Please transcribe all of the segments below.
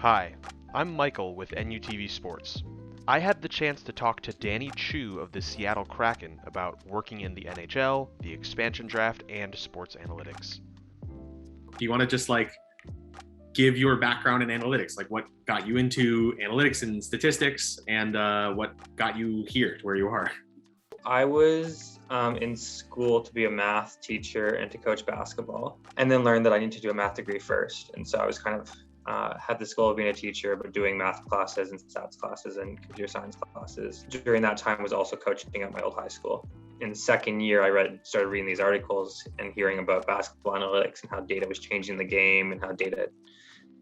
Hi, I'm Michael with NUTV Sports. I had the chance to talk to Dani Chu of the Seattle Kraken about working in the NHL, the expansion draft, and sports analytics. Do you want to just give your background in analytics, like what got you into analytics and statistics, and what got you here to where you are? I was in school to be a math teacher and to coach basketball, and then learned that I need to do a math degree first. And so I was kind of had this goal of being a teacher, but doing math classes and stats classes and computer science classes. During that time, was also coaching at my old high school. In the second year, I started reading these articles and hearing about basketball analytics and how data was changing the game and how data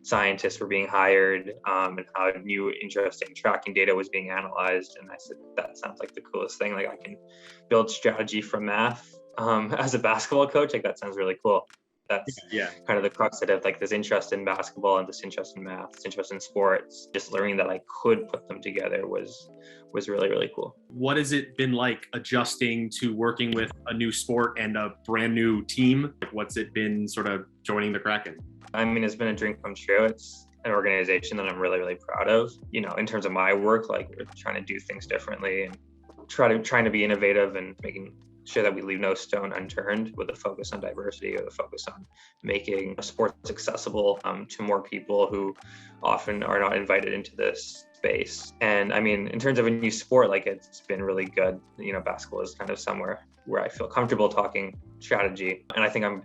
scientists were being hired, and how new interesting tracking data was being analyzed. And I said, that sounds like the coolest thing. Like, I can build strategy from math as a basketball coach. Like, that sounds really cool. That's kind of the crux of it, like this interest in basketball and this interest in math, this interest in sports. Just learning that I could put them together was really, really cool. What has it been like adjusting to working with a new sport and a brand new team? What's it been sort of joining the Kraken? I mean, it's been a dream come true. It's an organization that I'm really, really proud of. You know, in terms of my work, like, we're trying to do things differently and trying to be innovative and making sure that we leave no stone unturned, with a focus on diversity, or the focus on making sports accessible to more people who often are not invited into this space. And I mean, in terms of a new sport, like, it's been really good. You know, basketball is kind of somewhere where I feel comfortable talking strategy, and I think I'm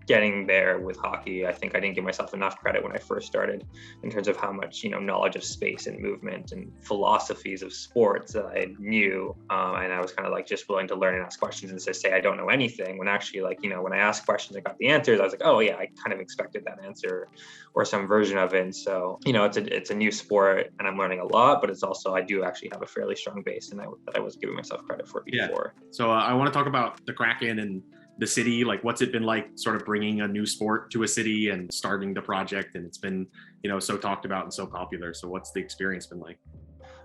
getting there with hockey. I think I didn't give myself enough credit when I first started in terms of how much, knowledge of space and movement and philosophies of sports that I knew. And I was kind of like just willing to learn and ask questions and say I don't know anything, when actually, when I asked questions, I got the answers. I was like, oh yeah, I kind of expected that answer or some version of it. And so, it's a new sport and I'm learning a lot, but it's also, I do actually have a fairly strong base and that I was giving myself credit for before. Yeah. So I want to talk about the Kraken and the city. Like, what's it been like sort of bringing a new sport to a city and starting the project? And it's been, so talked about and so popular. So what's the experience been like?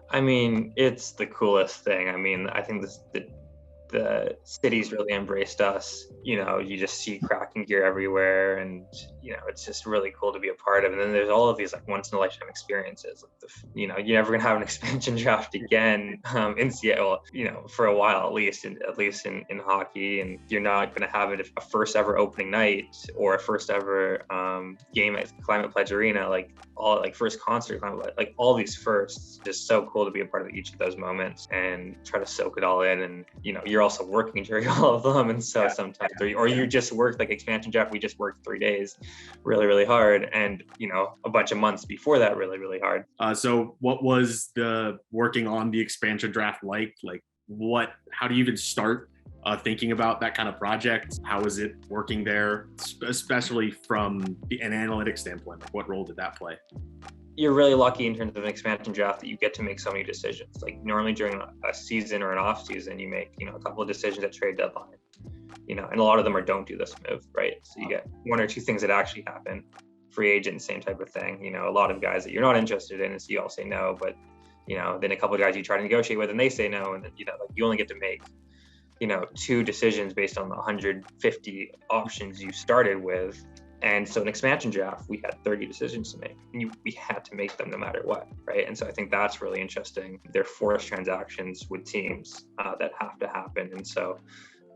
I mean, it's the coolest thing. I mean, I think the city's really embraced us. You just see Kraken gear everywhere, and it's just really cool to be a part of. And then there's all of these like once in a lifetime experiences. You're never gonna have an expansion draft again in Seattle, for a while at least in hockey. And you're not gonna have it a first ever opening night or a first ever game at Climate Pledge Arena, first concert, like all these firsts. Just so cool to be a part of each of those moments and try to soak it all in. And you're also working during all of them, and so sometimes or you just work, like expansion draft, we just worked 3 days really, really hard, and a bunch of months before that really, really hard. So what was the working on the expansion draft like how do you even start thinking about that kind of project? How is it working there, especially from an analytics standpoint? Like, what role did that play? You're really lucky in terms of an expansion draft that you get to make so many decisions. Like, normally during a season or an off season, you make a couple of decisions at trade deadline, and a lot of them are don't do this move, right? So you get one or two things that actually happen. Free agent, same type of thing. A lot of guys that you're not interested in, and so you all say no. But then a couple of guys you try to negotiate with, and they say no, and then you only get to make 2 decisions based on the 150 options you started with. And so an expansion draft, we had 30 decisions to make, and we had to make them no matter what, right? And so I think that's really interesting. They're forced transactions with teams that have to happen. And so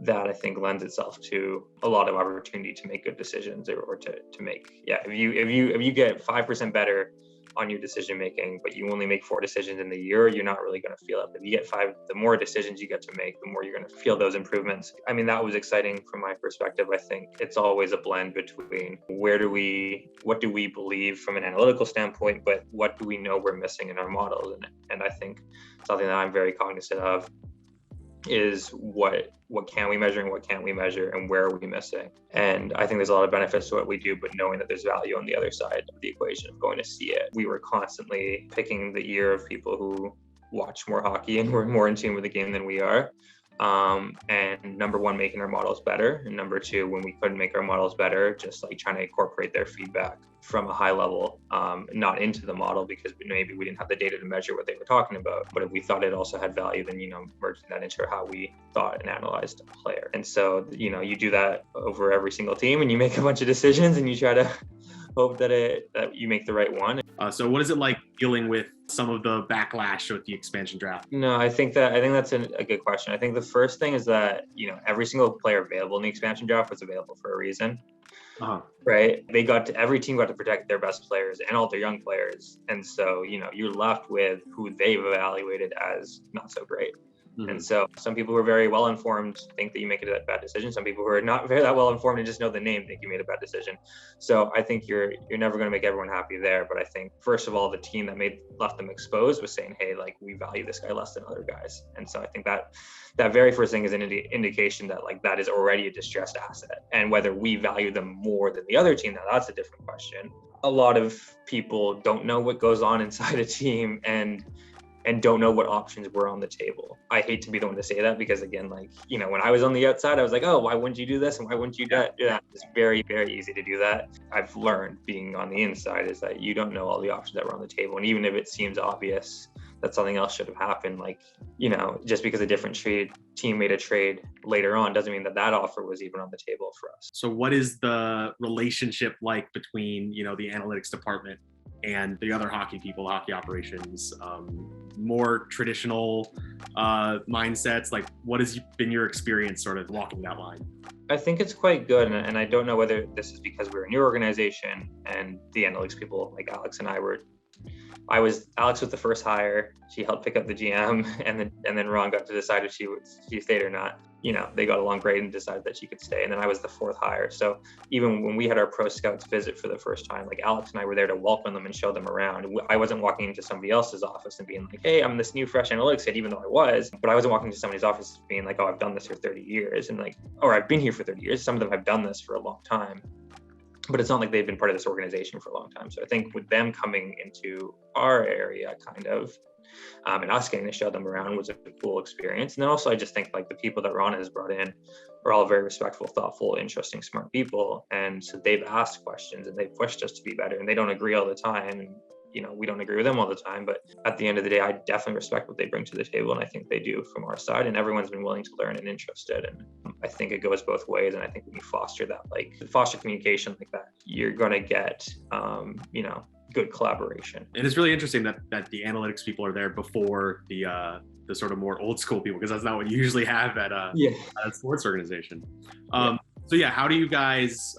that, I think, lends itself to a lot of opportunity to make good decisions, or to make, if you get 5% better on your decision making, but you only make 4 decisions in the year, you're not really going to feel it. If you get 5, the more decisions you get to make, the more you're going to feel those improvements. I mean, that was exciting from my perspective. I think it's always a blend between what do we believe from an analytical standpoint, but what do we know we're missing in our models? And I think something that I'm very cognizant of is what can we measure and what can't we measure, and where are we missing? And I think there's a lot of benefits to what we do, but knowing that there's value on the other side of the equation of going to see it. We were constantly picking the ear of people who watch more hockey and were more in tune with the game than we are. And number one, making our models better. And number two, when we couldn't make our models better, just like trying to incorporate their feedback from a high level, not into the model, because maybe we didn't have the data to measure what they were talking about. But if we thought it also had value, then, merging that into how we thought and analyzed a player. And so, you do that over every single team, and you make a bunch of decisions and you try to hope that you make the right one. So what is it like dealing with some of the backlash with the expansion draft? No, I think that's a good question. I think the first thing is that, every single player available in the expansion draft was available for a reason. Right? Every team got to protect their best players and all their young players. And so, you're left with who they've evaluated as not so great. Mm-hmm. And so some people who are very well informed think that you make a bad decision. Some people who are not very that well informed and just know the name think you made a bad decision. So I think you're never going to make everyone happy there. But I think, first of all, the team that left them exposed was saying, hey, like, we value this guy less than other guys. And so I think that very first thing is an indication that, like, that is already a distressed asset. And whether we value them more than the other team, now that's a different question. A lot of people don't know what goes on inside a team and don't know what options were on the table. I hate to be the one to say that because, again, like, when I was on the outside, I was like, oh, why wouldn't you do this? And why wouldn't you do that? It's very, very easy to do that. I've learned being on the inside is that you don't know all the options that were on the table. And even if it seems obvious that something else should have happened, like, just because a different team made a trade later on doesn't mean that offer was even on the table for us. So what is the relationship like between, the analytics department and the other hockey people, hockey operations, more traditional mindsets? Like, what has been your experience sort of walking that line? I think it's quite good. And I don't know whether this is because we're a new organization and the analytics people like Alex and Alex was the first hire. She helped pick up the GM, and then Ron got to decide if she stayed or not. They got along great and decided that she could stay. And then I was the fourth hire. So even when we had our pro scouts visit for the first time, like, Alex and I were there to welcome them and show them around. I wasn't walking into somebody else's office and being like, hey, I'm this new fresh analytics kid, even though I was. But I wasn't walking into somebody's office being like, oh, I've done this for 30 years. And or I've been here for 30 years. Some of them have done this for a long time. But it's not like they've been part of this organization for a long time. So I think with them coming into our area, kind of, and us getting to show them around was a cool experience. And then also, I just think, like, the people that Ron has brought in are all very respectful, thoughtful, interesting, smart people. And so they've asked questions and they've pushed us to be better. And they don't agree all the time. And, we don't agree with them all the time. But at the end of the day, I definitely respect what they bring to the table. And I think they do from our side. And everyone's been willing to learn and interested. And I think it goes both ways. And I think when you foster communication like that, you're going to get, good collaboration. And it's really interesting that the analytics people are there before the sort of more old school people, because that's not what you usually have at a sports organization. So how do you guys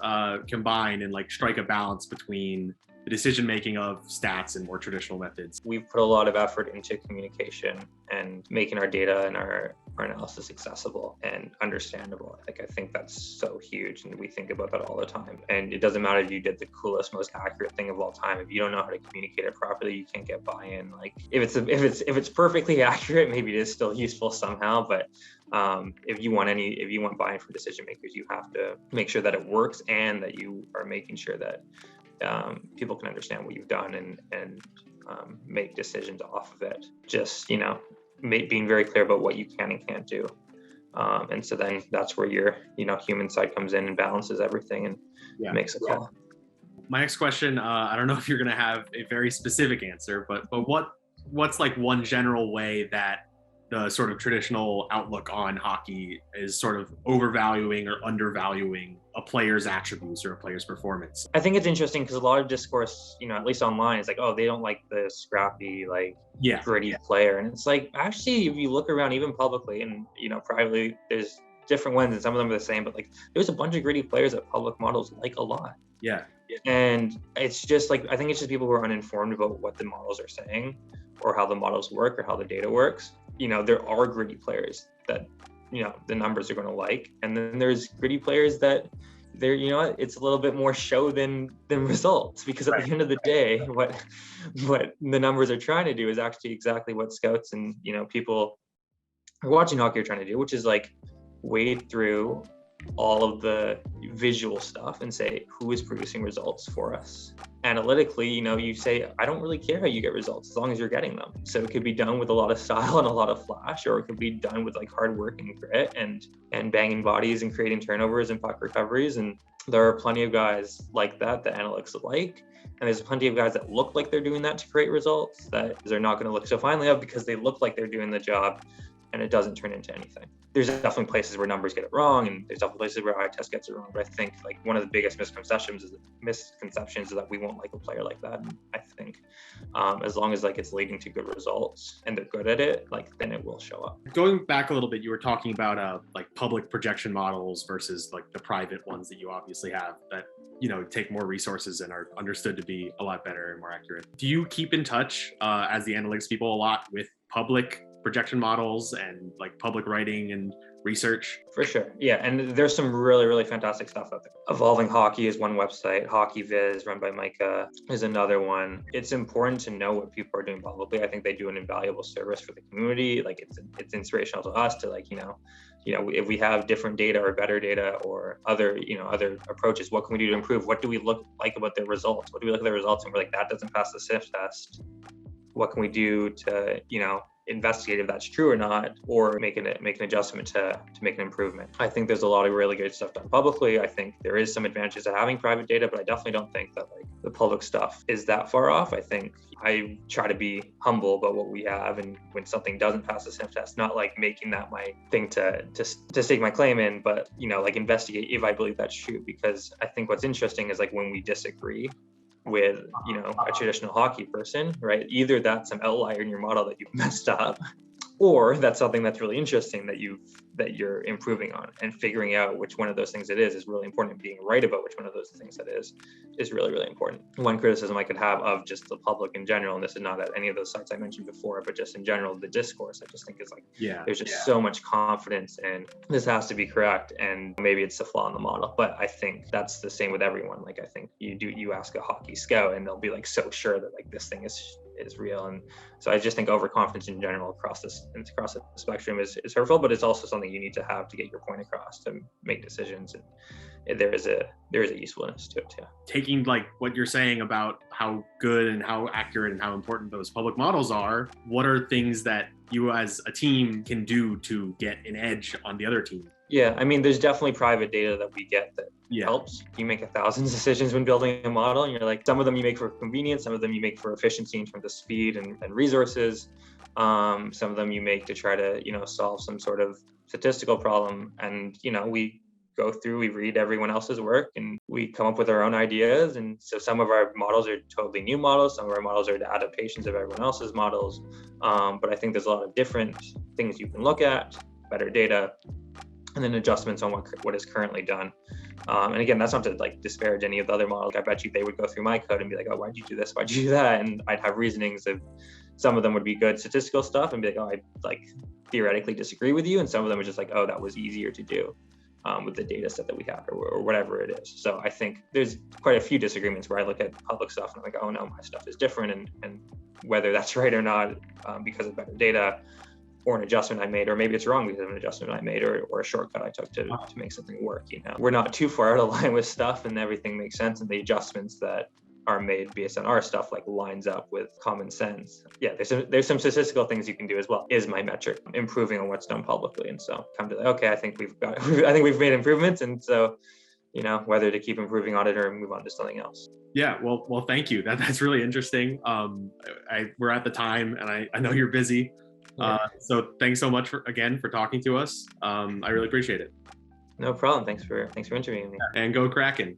combine and, like, strike a balance between the decision making of stats and more traditional methods? We've put a lot of effort into communication and making our data and our analysis accessible and understandable. Like, I think that's so huge, and we think about that all the time. And it doesn't matter if you did the coolest, most accurate thing of all time. If you don't know how to communicate it properly, you can't get buy-in. Like, if it's perfectly accurate, maybe it is still useful somehow. But if you want buy-in from decision makers, you have to make sure that it works and that you are making sure that people can understand what you've done and make decisions off of it. Just, being very clear about what you can and can't do. And so then that's where your, human side comes in and balances everything and makes a call. My next question, I don't know if you're going to have a very specific answer, but what's like one general way that the sort of traditional outlook on hockey is sort of overvaluing or undervaluing a player's attributes or a player's performance? I think it's interesting because a lot of discourse, at least online, is like, oh, they don't like the scrappy, gritty player. And it's like, actually, if you look around even publicly and, privately, there's different ones and some of them are the same, but, like, there's a bunch of gritty players that public models like a lot. Yeah. And it's just like, I think it's just people who are uninformed about what the models are saying or how the models work or how the data works. There are gritty players that, the numbers are going to like. And then there's gritty players that they're, it's a little bit more show than results, because at the end of the day, what the numbers are trying to do is actually exactly what scouts and, people who are watching hockey are trying to do, which is, like, wade through all of the visual stuff and say, who is producing results for us? Analytically, you say, I don't really care how you get results as long as you're getting them. So it could be done with a lot of style and a lot of flash, or it could be done with, like, hard work and grit and banging bodies and creating turnovers and puck recoveries. And there are plenty of guys like that analytics like, and there's plenty of guys that look like they're doing that to create results that they're not going to look so finely of because they look like they're doing the job. and it doesn't turn into anything. There's definitely places where numbers get it wrong, and there's definitely places where eye test gets it wrong. But I think like one of the biggest misconceptions is that we won't like a player like that. And I think as long as like it's leading to good results and they're good at it, like then it will show up. Going back a little bit, you were talking about like public projection models versus like the private ones that you obviously have that, you know, take more resources and are understood to be a lot better and more accurate. Do you keep in touch as the analytics people a lot with public projection models and like public writing and research? For sure. Yeah. And there's some really, really fantastic stuff out there. Evolving Hockey is one website. Hockey Viz, run by Micah, is another one. It's important to know what people are doing publicly. I think they do an invaluable service for the community. Like it's inspirational to us to like, you know, if we have different data or better data or other approaches, what can we do to improve? What do we look like about their results? What do we look at their results and we're like, that doesn't pass the sniff test? What can we do to, you know, investigate if that's true or not, or make an adjustment to make an improvement? I think there's a lot of really good stuff done publicly. I think there is some advantages to having private data, but I definitely don't think that like the public stuff is that far off. I think I try to be humble about what we have, and when something doesn't pass the sniff test, not like making that my thing to stake my claim in, but you know, like investigate if I believe that's true. Because I think what's interesting is like when we disagree with, you know, a traditional hockey person, right? Either that's some outlier in your model that you've messed up, or that's something that's really interesting that you're improving on, and figuring out which one of those things it is really important. And being right about which one of those things that is really, really important. One criticism I could have of just the public in general, and this is not at any of those sites I mentioned before, but just in general, the discourse, I just think is like, there's just so much confidence and this has to be correct, and maybe it's a flaw in the model. But I think that's the same with everyone. Like I think you ask a hockey scout and they'll be like so sure that like this thing is real. And so I just think overconfidence in general across the spectrum is hurtful, but it's also something you need to have to get your point across to make decisions. And there is a usefulness to it too. Taking like what you're saying about how good and how accurate and how important those public models are, what are things that you as a team can do to get an edge on the other team? Yeah, I mean, there's definitely private data that we get that helps. You make 1,000 decisions when building a model, and you're like, some of them you make for convenience, some of them you make for efficiency in terms of speed and resources. Some of them you make to try to, you know, solve some sort of statistical problem. And, you know, we go through, we read everyone else's work, and we come up with our own ideas. And so some of our models are totally new models. Some of our models are adaptations of everyone else's models. But I think there's a lot of different things you can look at, better data, and then adjustments on what is currently done. And again, that's not to like disparage any of the other models. I bet you they would go through my code and be like, oh, why'd you do this? Why'd you do that? And I'd have reasonings of some of them would be good statistical stuff and be like, oh, I like theoretically disagree with you. And some of them are just like, oh, that was easier to do with the data set that we have or whatever it is. So I think there's quite a few disagreements where I look at public stuff and I'm like, oh no, my stuff is different. And whether that's right or not because of better data, or an adjustment I made, or maybe it's wrong because of an adjustment I made, or a shortcut I took to make something work. You know, we're not too far out of line with stuff, and everything makes sense, and the adjustments that are made based on our stuff like lines up with common sense. Yeah, there's some statistical things you can do as well. Is my metric improving on what's done publicly? And so come to like, okay, I think we've made improvements, and so you know whether to keep improving on it or move on to something else. Yeah, well, thank you. That's really interesting. We're at the time, and I know you're busy. So thanks so much for talking to us. I really appreciate it. No problem. Thanks for interviewing me. And go Kraken.